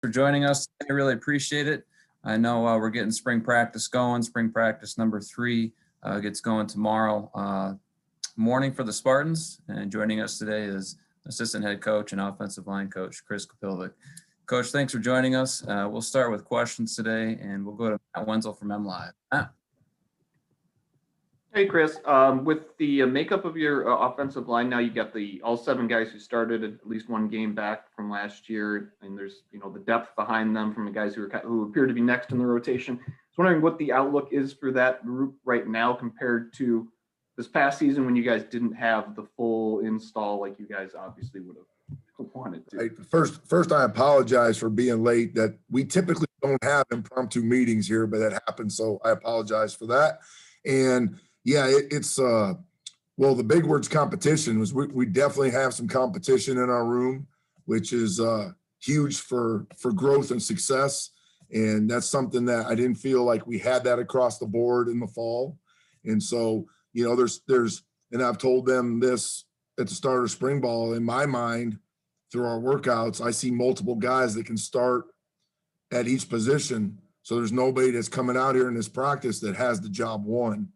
for joining us. I really appreciate it. I know we're getting spring practice going. Spring practice number 3 gets going tomorrow morning for the Spartans. And joining us today is assistant head coach and offensive line coach, Chris Kapilovic. Coach, thanks for joining us. We'll start with questions today, and we'll go to Matt Wenzel from MLive. Matt. Hey, Chris. With the makeup of your offensive line now, you got all 7 guys who started at least one game back from last year, and there's the depth behind them from the guys who appear to be next in the rotation. I was wondering what the outlook is for that group right now compared to this past season when you guys didn't have the full install like you guys obviously would have wanted to. First, I apologize for being late. That we typically don't have impromptu meetings here, but that happened, so I apologize for that. And yeah, it's well, the big word's competition. We definitely have some competition in our room, which is huge for growth and success. And that's something that I didn't feel like we had that across the board in the fall. And so, there's and I've told them this at the start of spring ball. In my mind, through our workouts, I see multiple guys that can start at each position. So there's nobody that's coming out here in this practice that has the job won.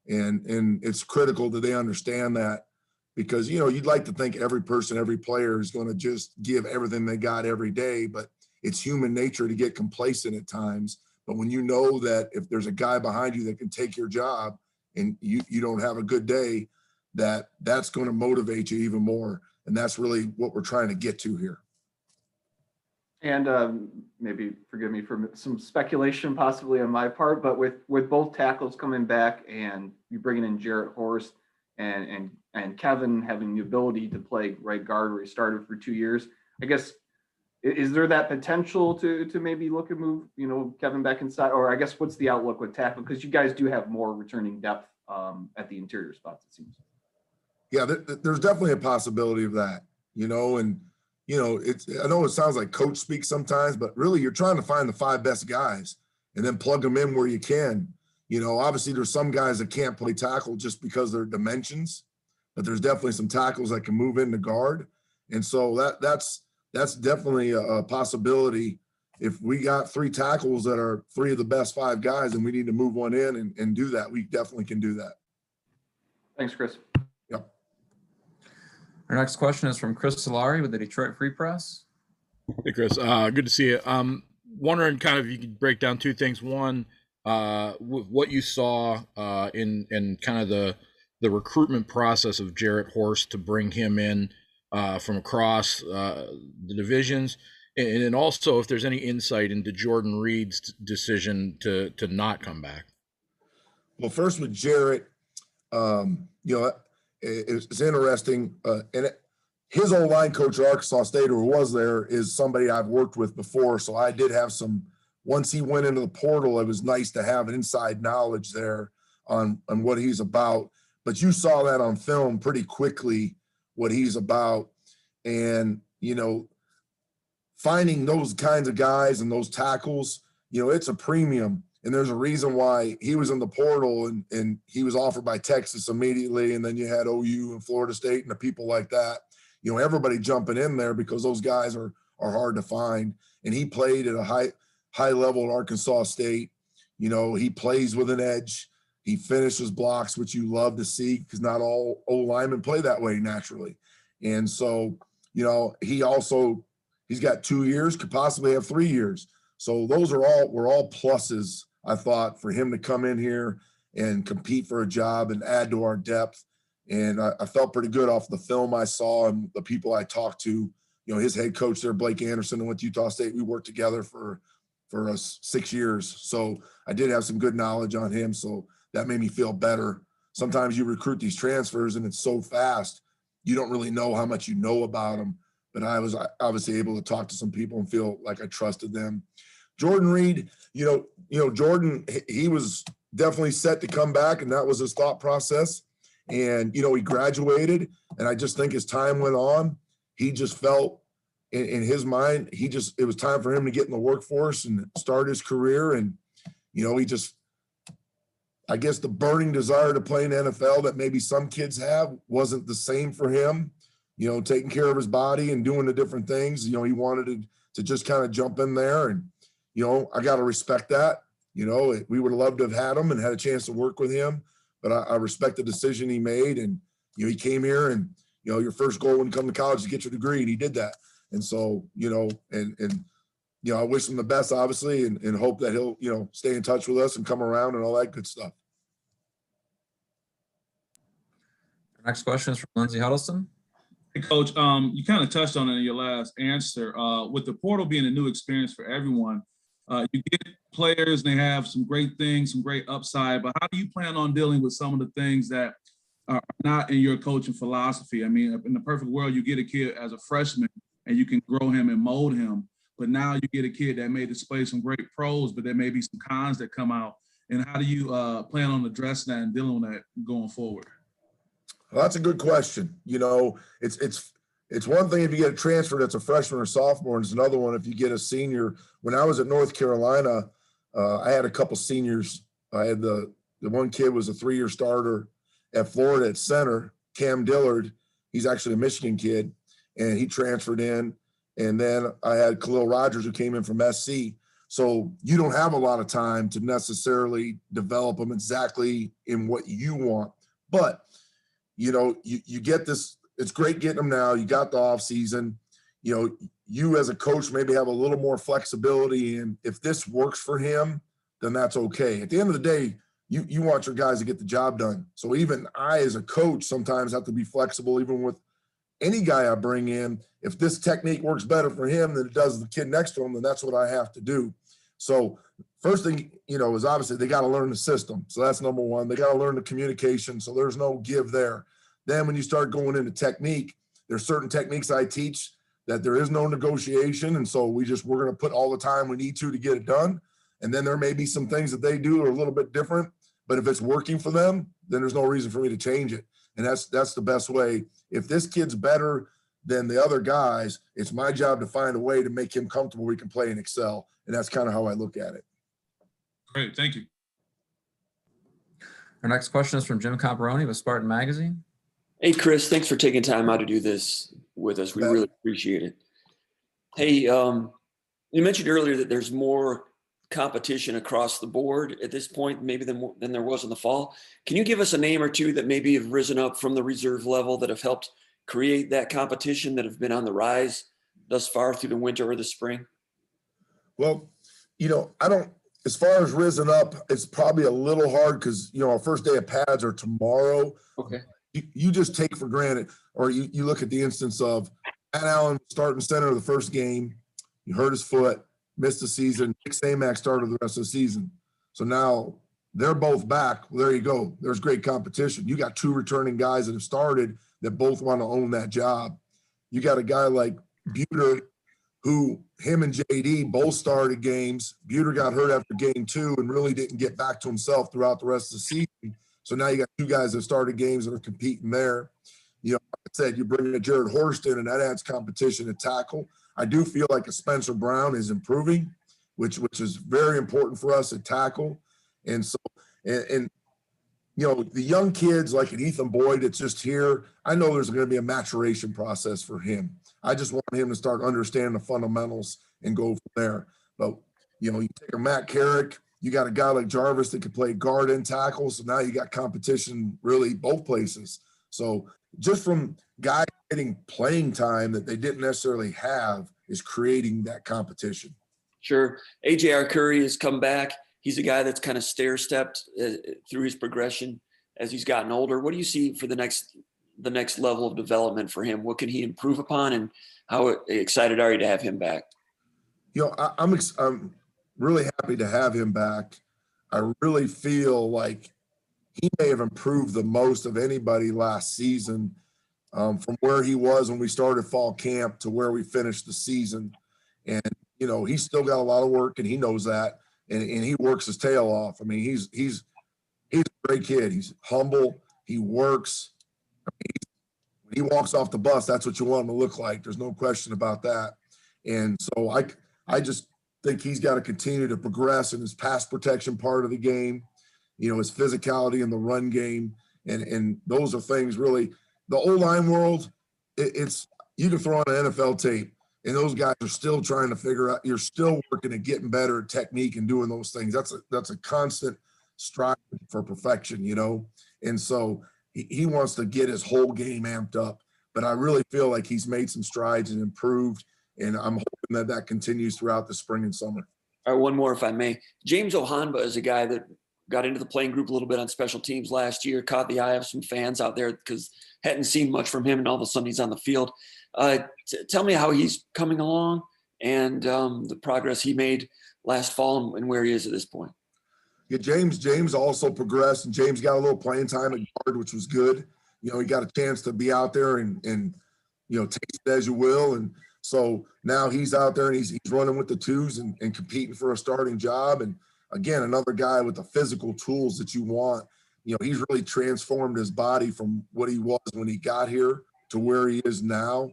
And it's critical that they understand that, because, you'd like to think every person, every player is going to just give everything they got every day, but it's human nature to get complacent at times. But when you know that if there's a guy behind you that can take your job and you don't have a good day, that's going to motivate you even more. And that's really what we're trying to get to here. And maybe forgive me for some speculation possibly on my part, but with both tackles coming back and you bringing in Jarrett Horst and Kevin having the ability to play right guard where he started for 2 years, I guess, is there that potential to maybe look at move, Kevin back inside? Or I guess what's the outlook with tackle? Because you guys do have more returning depth at the interior spots, it seems. Yeah, there's definitely a possibility of that, and I know it sounds like coach speak sometimes, but really you're trying to find the 5 best guys and then plug them in where you can. Obviously there's some guys that can't play tackle just because of their dimensions, but there's definitely some tackles that can move into guard. And so that's definitely a possibility. If we got 3 tackles that are 3 of the best 5 guys and we need to move one in and do that, we definitely can do that. Thanks, Chris. Yep. Our next question is from Chris Solari with the Detroit Free Press. Hey, Chris. Good to see you. Wondering kind of if you could break down 2 things. One, what you saw in kind of the recruitment process of Jarrett Horst to bring him in from across the divisions, and then also if there's any insight into Jordan Reid's decision to not come back. Well, first with Jarrett, it's interesting. His old line coach at Arkansas State, who was there, is somebody I've worked with before. So I did have once he went into the portal, it was nice to have inside knowledge there on what he's about. But you saw that on film pretty quickly, what he's about. And, finding those kinds of guys and those tackles, it's a premium. And there's a reason why he was in the portal and he was offered by Texas immediately. And then you had OU and Florida State and the people like that, everybody jumping in there because those guys are hard to find. And he played at a high level at Arkansas State. He plays with an edge. He finishes blocks, which you love to see because not all old linemen play that way naturally. And so, he's got 2 years, could possibly have 3 years. So those were all pluses, I thought, for him to come in here and compete for a job and add to our depth. And I felt pretty good off the film I saw and the people I talked to. His head coach there, Blake Anderson, and went to Utah State. We worked together for 6 years. So I did have some good knowledge on him. So that made me feel better. Sometimes you recruit these transfers and it's so fast, you don't really know how much you know about them. But I was obviously able to talk to some people and feel like I trusted them. Jordan Reid, Jordan, he was definitely set to come back, and that was his thought process. And, he graduated, and I just think as time went on, he just felt in his mind, it was time for him to get in the workforce and start his career. And, I guess the burning desire to play in the NFL that maybe some kids have wasn't the same for him, taking care of his body and doing the different things. He wanted to just kind of jump in there. And, you know, I got to respect that. You know, we would have loved to have had him and had a chance to work with him, but I respect the decision he made. And, you know, he came here and, you know, your first goal when you come to college is to get your degree, and he did that. And so, you know, and you know, I wish him the best, obviously, and hope that he'll, you know, stay in touch with us and come around and all that good stuff. Next question is from Lindsey Huddleston. Hey, Coach, you kind of touched on it in your last answer. With the portal being a new experience for everyone, you get players, and they have some great things, some great upside, but how do you plan on dealing with some of the things that are not in your coaching philosophy? I mean, in the perfect world, you get a kid as a freshman and you can grow him and mold him, but now you get a kid that may display some great pros, but there may be some cons that come out. And how do you plan on addressing that and dealing with that going forward? Well, that's a good question. You know, it's one thing if you get a transfer that's a freshman or sophomore, and it's another one if you get a senior. When I was at North Carolina, I had a couple seniors. I had the one kid was a 3-year starter at Florida at center, Cam Dillard. He's actually a Michigan kid, and he transferred in. And then I had Khalil Rogers, who came in from SC. So you don't have a lot of time to necessarily develop them exactly in what you want. But, you know, you get this. It's great getting them now. You got the off season. You know, you as a coach maybe have a little more flexibility. And if this works for him, then that's okay. At the end of the day, you want your guys to get the job done. So even I, as a coach, sometimes have to be flexible, even with any guy I bring in. If this technique works better for him than it does the kid next to him, then that's what I have to do. So first thing, you know, is obviously they got to learn the system. So that's number one. They got to learn the communication. So there's no give there. Then when you start going into technique, there's certain techniques I teach that there is no negotiation. And so we're going to put all the time we need to get it done. And then there may be some things that they do are a little bit different, but if it's working for them, then there's no reason for me to change it. And that's the best way. If this kid's better than the other guys, it's my job to find a way to make him comfortable where he can play and excel. And that's kind of how I look at it. Great, thank you. Our next question is from Jim Comparoni with Spartan Magazine. Hey, Chris, thanks for taking time out to do this with us. We really appreciate it. Hey, you mentioned earlier that there's more competition across the board at this point, maybe than there was in the fall. Can you give us a name or two that maybe have risen up from the reserve level that have helped create that competition, that have been on the rise thus far through the winter or the spring? Well, you know, as far as risen up, it's probably a little hard because, you know, our first day of pads are tomorrow. Okay. You just take for granted, or you look at the instance of Matt Allen starting center of the first game. He hurt his foot, missed the season. Nick Samac started the rest of the season. So now they're both back. Well, there you go. There's great competition. You got 2 returning guys that have started that both want to own that job. You got a guy like Buter, who him and JD both started games. Buter got hurt after game 2 and really didn't get back to himself throughout the rest of the season. So now you got 2 guys that started games that are competing there. You know, like I said, you bring a Jared Horst in, and that adds competition at tackle. I do feel like a Spencer Brown is improving, which is very important for us at tackle. And so, and you know, the young kids like an Ethan Boyd that's just here, I know there's going to be a maturation process for him. I just want him to start understanding the fundamentals and go from there. But, you know, you take a Matt Carrick, you got a guy like Jarvis that can play guard and tackle. So now you got competition really both places. So just from guys getting playing time that they didn't necessarily have is creating that competition. Sure. AJ Curry has come back. He's a guy that's kind of stair-stepped through his progression as he's gotten older. What do you see for the next level of development for him? What can he improve upon, and how excited are you to have him back? You know, I'm really happy to have him back. I really feel like he may have improved the most of anybody last season, from where he was when we started fall camp to where we finished the season. And, you know, he's still got a lot of work, and he knows that, and he works his tail off. I mean, he's a great kid. He's humble. He works. I mean, when he walks off the bus, that's what you want him to look like. There's no question about that. And so I just think he's got to continue to progress in his pass protection part of the game, you know, his physicality in the run game. And those are things really, the O-line world, it's, you can throw on an NFL tape. And those guys are still trying to figure out, you're still working at getting better at technique and doing those things. That's a constant strive for perfection, you know? And so he wants to get his whole game amped up, but I really feel like he's made some strides and improved. And I'm hoping that that continues throughout the spring and summer. All right, one more, if I may. James Ohanba is a guy that got into the playing group a little bit on special teams last year, caught the eye of some fans out there because hadn't seen much from him, and all of a sudden he's on the field. Tell me how he's coming along and the progress he made last fall and where he is at this point. Yeah, James also progressed, and James got a little playing time at guard, which was good. You know, he got a chance to be out there and you know, taste it as you will. And so now he's out there and he's running with the twos and competing for a starting job. And again, another guy with the physical tools that you want. You know, he's really transformed his body from what he was when he got here to where he is now.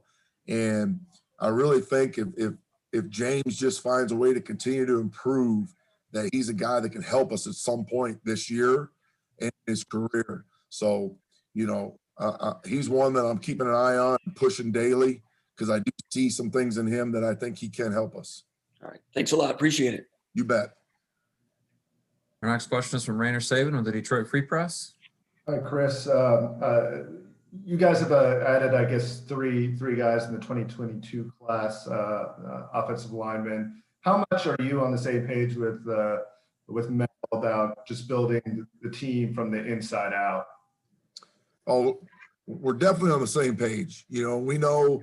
And I really think if James just finds a way to continue to improve, that he's a guy that can help us at some point this year in his career. So, you know, he's one that I'm keeping an eye on, pushing daily, because I do see some things in him that I think he can help us. All right. Thanks a lot. Appreciate it. You bet. Our next question is from Rainer Saban with the Detroit Free Press. Hi, Chris. You guys have added, I guess, three guys in the 2022 class, offensive linemen. How much are you on the same page with Mel about just building the team from the inside out? Oh, we're definitely on the same page. You know, we know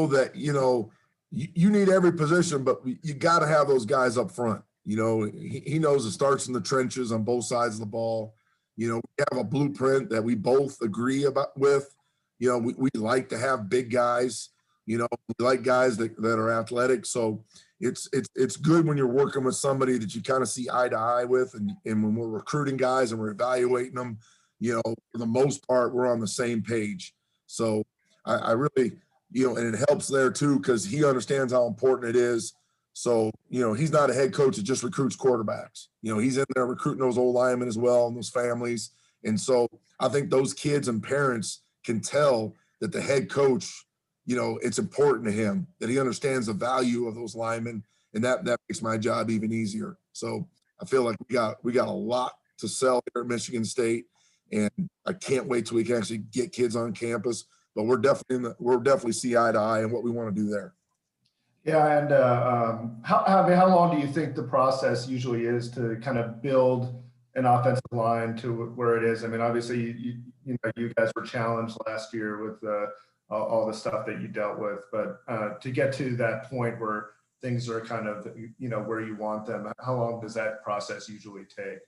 that, you know, you need every position, but you got to have those guys up front. You know, he knows it starts in the trenches on both sides of the ball. You know, we have a blueprint that we both agree with. You know, we like to have big guys. You know, we like guys that are athletic. So it's good when you're working with somebody that you kind of see eye to eye with. And when we're recruiting guys and we're evaluating them, you know, for the most part, we're on the same page. So I really, you know, and it helps there too, because he understands how important it is. So, you know, he's not a head coach that just recruits quarterbacks. You know, he's in there recruiting those old linemen as well and those families. And so I think those kids and parents can tell that the head coach, you know, it's important to him, that he understands the value of those linemen, and that makes my job even easier. So I feel like we got a lot to sell here at Michigan State, and I can't wait till we can actually get kids on campus. But we're definitely see eye to eye in what we want to do there. Yeah, and how long do you think the process usually is to kind of build an offensive line to where it is? I mean, obviously, you know, you guys were challenged last year with all the stuff that you dealt with, but to get to that point where things are kind of, you know, where you want them, how long does that process usually take?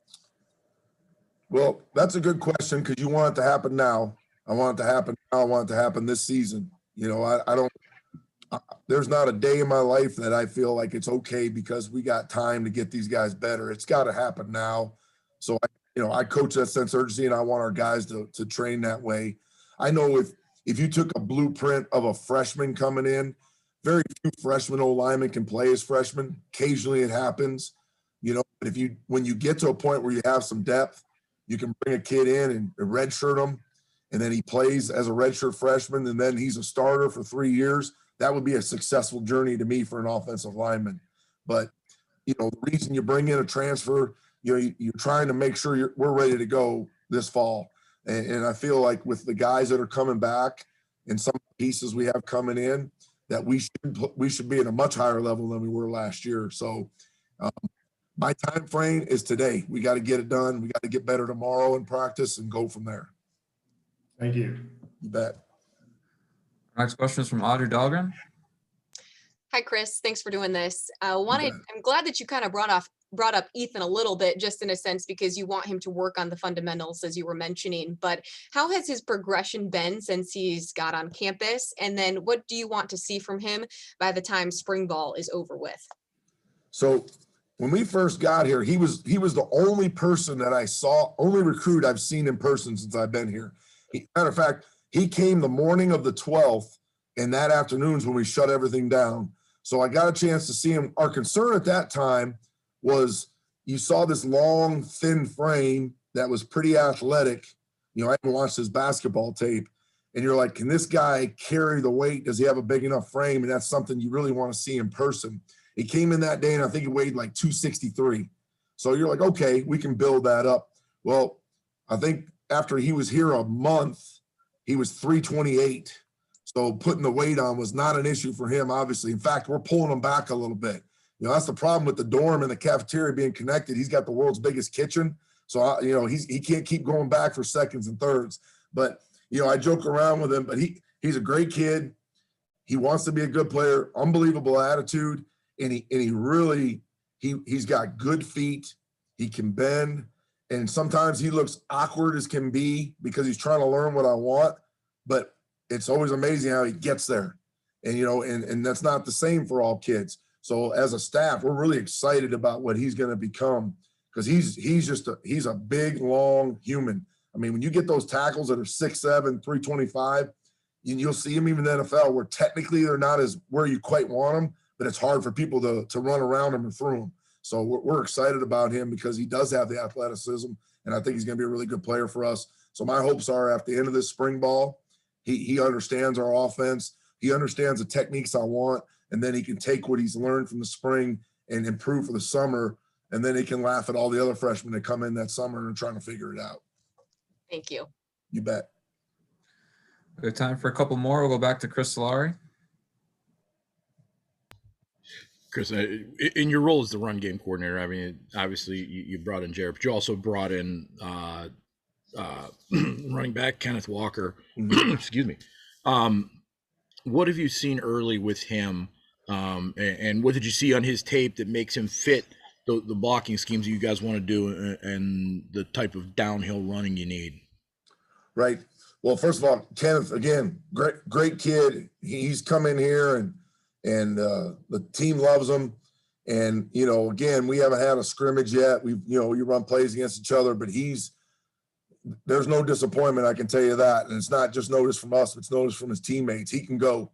Well, that's a good question, because you want it to happen now. I want it to happen now. I want it to happen this season. You know, there's not a day in my life that I feel like it's okay because we got time to get these guys better. It's got to happen now. So, I coach that sense of urgency, and I want our guys to train that way. I know if you took a blueprint of a freshman coming in, very few freshmen old linemen can play as freshmen. Occasionally it happens, you know, but when you get to a point where you have some depth, you can bring a kid in and redshirt him, and then he plays as a redshirt freshman, and then he's a starter for 3 years. That would be a successful journey to me for an offensive lineman. But, you know, the reason you bring in a transfer, you know, you're trying to make sure we're ready to go this fall. And I feel like with the guys that are coming back and some pieces we have coming in, that we should be at a much higher level than we were last year. So my time frame is today. We got to get it done. We got to get better tomorrow in practice and go from there. Thank you. You bet. Next question is from Audrey Dahlgren. Hi, Chris. Thanks for doing this. I'm glad that you kind of brought up Ethan a little bit, just in a sense, because you want him to work on the fundamentals, as you were mentioning. But how has his progression been since he's got on campus? And then what do you want to see from him by the time spring ball is over with? So when we first got here, he was the only person that I saw, only recruit I've seen in person since I've been here. Matter of fact, he came the morning of the 12th, and that afternoon's when we shut everything down. So I got a chance to see him. Our concern at that time was you saw this long, thin frame that was pretty athletic. You know, I haven't watched his basketball tape. and you're like, can this guy carry the weight? Does he have a big enough frame? And that's something you really want to see in person. He came in that day and I think he weighed like 263. So you're like, okay, we can build that up. Well, I think after he was here a month, he was 328. So putting the weight on was not an issue for him, obviously. In fact, we're pulling him back a little bit. You know, that's the problem with the dorm and the cafeteria being connected. He's got the world's biggest kitchen. So, you know, he can't keep going back for seconds and thirds. But, you know, I joke around with him, but he's a great kid. He wants to be a good player, unbelievable attitude. And he really, he's got good feet. He can bend. And sometimes he looks awkward as can be because he's trying to learn what I want. But it's always amazing how he gets there. And, you know, and that's not the same for all kids. So as a staff, we're really excited about what he's going to become because he's a big, long human. I mean, when you get those tackles that are 6'7", 325, you'll see him even in the NFL where technically they're not as where you quite want them, but it's hard for people to run around him and through him. So we're excited about him because he does have the athleticism, and I think he's going to be a really good player for us. So my hopes are at the end of this spring ball, he understands our offense. He understands the techniques I want, and then he can take what he's learned from the spring and improve for the summer, and then he can laugh at all the other freshmen that come in that summer and are trying to figure it out. Thank you. You bet. We have time for a couple more. We'll go back to Chris Solari. Chris, in your role as the run game coordinator, I mean, obviously you brought in Jared, but you also brought in running back Kenneth Walker. Excuse me. What have you seen early with him, and what did you see on his tape that makes him fit the blocking schemes that you guys want to do and the type of downhill running you need? Right. Well, first of all, Kenneth, again, great kid. He's come in here and the team loves him. And, you know, again, we haven't had a scrimmage yet. You run plays against each other, but there's no disappointment. I can tell you that. And it's not just noticed from us, it's noticed from his teammates. He can go,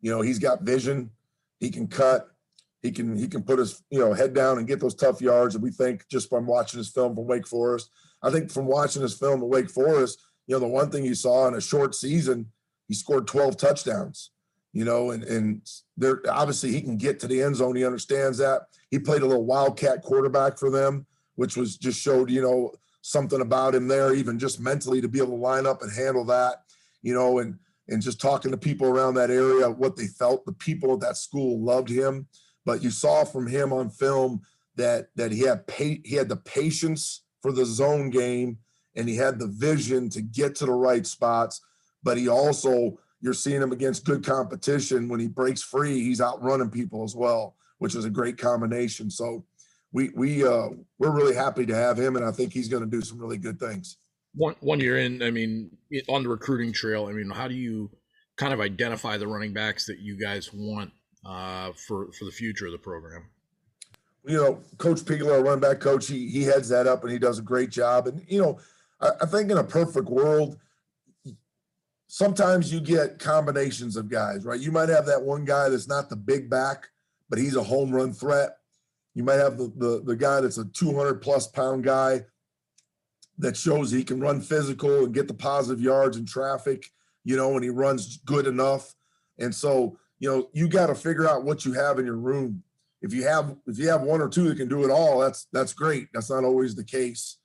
you know, he's got vision. He can cut. He can put his, head down and get those tough yards. And we think just from watching his film from Wake Forest, I think from watching his film at Wake Forest, the one thing you saw in a short season, he scored 12 touchdowns. And there obviously he can get to the end zone. He understands that. He played a little wildcat quarterback for them, which was just showed, something about him there, even just mentally to be able to line up and handle that, and just talking to people around that area, what they felt. The people at that school loved him, but you saw from him on film that he had the patience for the zone game, and he had the vision to get to the right spots, but he also, you're seeing him against good competition. When he breaks free, he's outrunning people as well, which is a great combination. So we're really happy to have him, and I think he's going to do some really good things. One year in, I mean, on the recruiting trail, I mean, how do you kind of identify the running backs that you guys want for the future of the program? Coach Pigler, our running back coach, he heads that up and he does a great job. And, I think in a perfect world, sometimes you get combinations of guys, right? You might have that one guy that's not the big back, but he's a home run threat. You might have the guy that's a 200+ pound guy that shows he can run physical and get the positive yards in traffic, and he runs good enough. And so, you got to figure out what you have in your room. If you have one or two that can do it all, that's great. That's not always the case,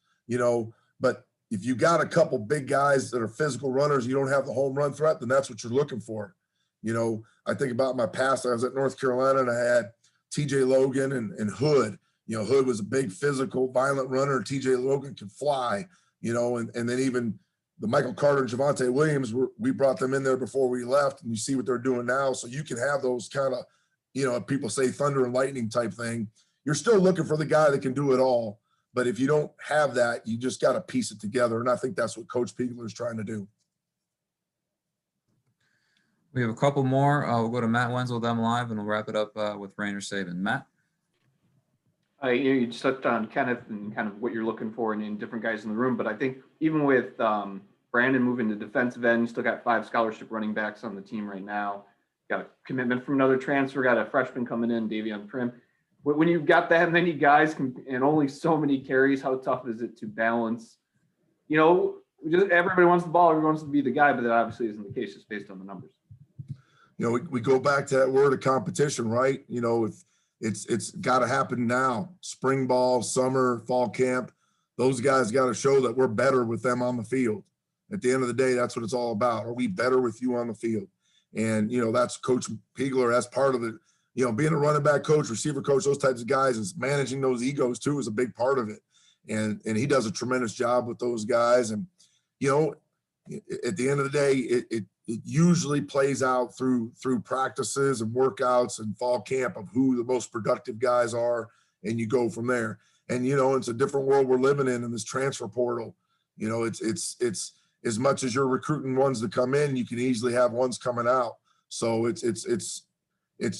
but if you got a couple big guys that are physical runners, you don't have the home run threat, then that's what you're looking for. I think about my past. I was at North Carolina and I had TJ Logan and Hood. Hood was a big physical, violent runner. TJ Logan can fly, and then even the Michael Carter and Javonte Williams, we brought them in there before we left, and you see what they're doing now. So you can have those kind of, people say thunder and lightning type thing. You're still looking for the guy that can do it all. But if you don't have that, you just got to piece it together. And I think that's what Coach Pigler is trying to do. We have a couple more. We'll go to Matt Wenzel, them live, and we'll wrap it up with Rainer Saban. Matt? You just touched on Kenneth and kind of what you're looking for in different guys in the room. But I think even with Brandon moving to defensive end, you still got 5 scholarship running backs on the team right now. Got a commitment from another transfer, got a freshman coming in, Davion Prim. When you've got that many guys and only so many carries, how tough is it to balance, everybody wants the ball, everyone wants to be the guy, but that obviously isn't the case just based on the numbers. You know, we go back to that word of competition, right? You know, if it's got to happen now. Spring ball, summer, fall camp, those guys got to show that we're better with them on the field. At the end of the day, that's what it's all about. Are we better with you on the field? And, you know, that's Coach Piegler. That's part of it. You know, being a running back coach, receiver coach, those types of guys, is managing those egos too is a big part of it. And he does a tremendous job with those guys. And, you know, at the end of the day, it usually plays out through practices and workouts and fall camp of who the most productive guys are, and you go from there. And, you know, it's a different world we're living in this transfer portal. You know, it's as much as you're recruiting ones to come in, you can easily have ones coming out. So it's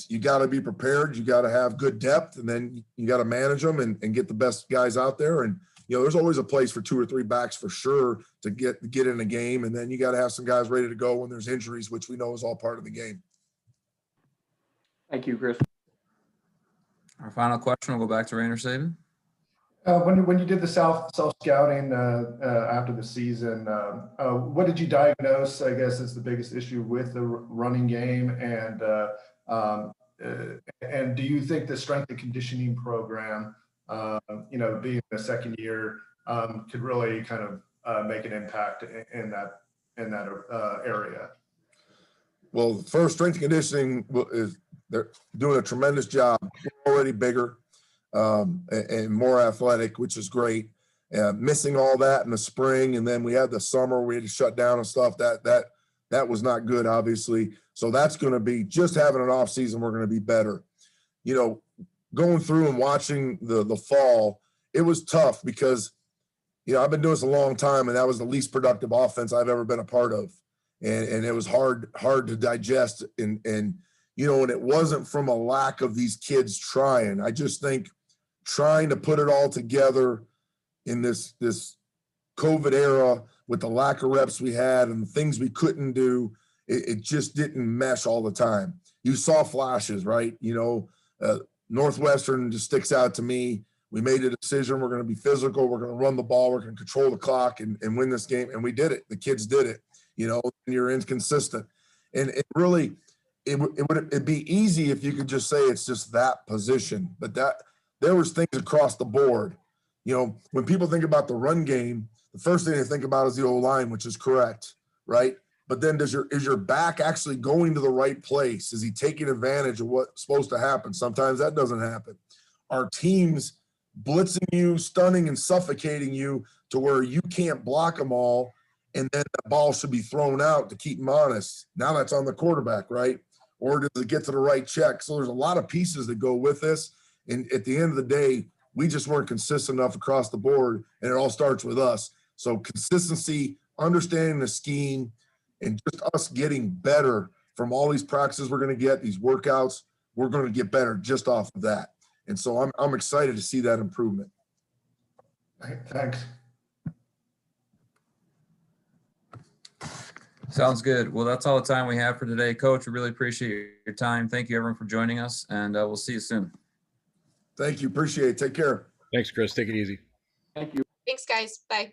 you got to be prepared. You got to have good depth, and then you got to manage them and get the best guys out there. And, you know, there's always a place for 2 or 3 backs for sure to get in a game. And then you got to have some guys ready to go when there's injuries, which we know is all part of the game. Thank you, Chris. Our final question will go back to Rainer Saban. When you did the self scouting after the season, what did you diagnose, I guess, as the biggest issue with the running game? And do you think the strength and conditioning program, you know, being the second year, could really kind of make an impact in that area? Well, first, strength and conditioning they're doing a tremendous job. We're already bigger and more athletic, which is great. Missing all that in the spring, and then we had the summer we had to shut down and stuff. That was not good, obviously. So that's going to be just having an off season. We're going to be better. You know, going through and watching the fall, it was tough because, you know, I've been doing this a long time, and that was the least productive offense I've ever been a part of. And it was hard to digest. And, you know, and it wasn't from a lack of these kids trying. I just think trying to put it all together in this COVID era with the lack of reps we had and the things we couldn't do, it just didn't mesh all the time. You saw flashes, right? You know, Northwestern just sticks out to me. We made a decision. We're going to be physical. We're going to run the ball. We're going to control the clock and win this game. And we did it. The kids did it. You know, and you're inconsistent. And it really, it'd be easy if you could just say it's just that position. But there was things across the board. You know, when people think about the run game, the first thing they think about is the O-line, which is correct, right? But then is your back actually going to the right place? Is he taking advantage of what's supposed to happen? Sometimes that doesn't happen. Our teams blitzing you, stunning and suffocating you to where you can't block them all, and then the ball should be thrown out to keep them honest. Now that's on the quarterback, right? Or does it get to the right check? So there's a lot of pieces that go with this. And at the end of the day, we just weren't consistent enough across the board, and it all starts with us. So consistency, understanding the scheme, and just us getting better from all these practices we're going to get, these workouts, we're going to get better just off of that. And so I'm excited to see that improvement. Thanks. Sounds good. Well, that's all the time we have for today. Coach, we really appreciate your time. Thank you, everyone, for joining us, and we'll see you soon. Thank you. Appreciate it. Take care. Thanks, Chris. Take it easy. Thank you. Thanks, guys. Bye.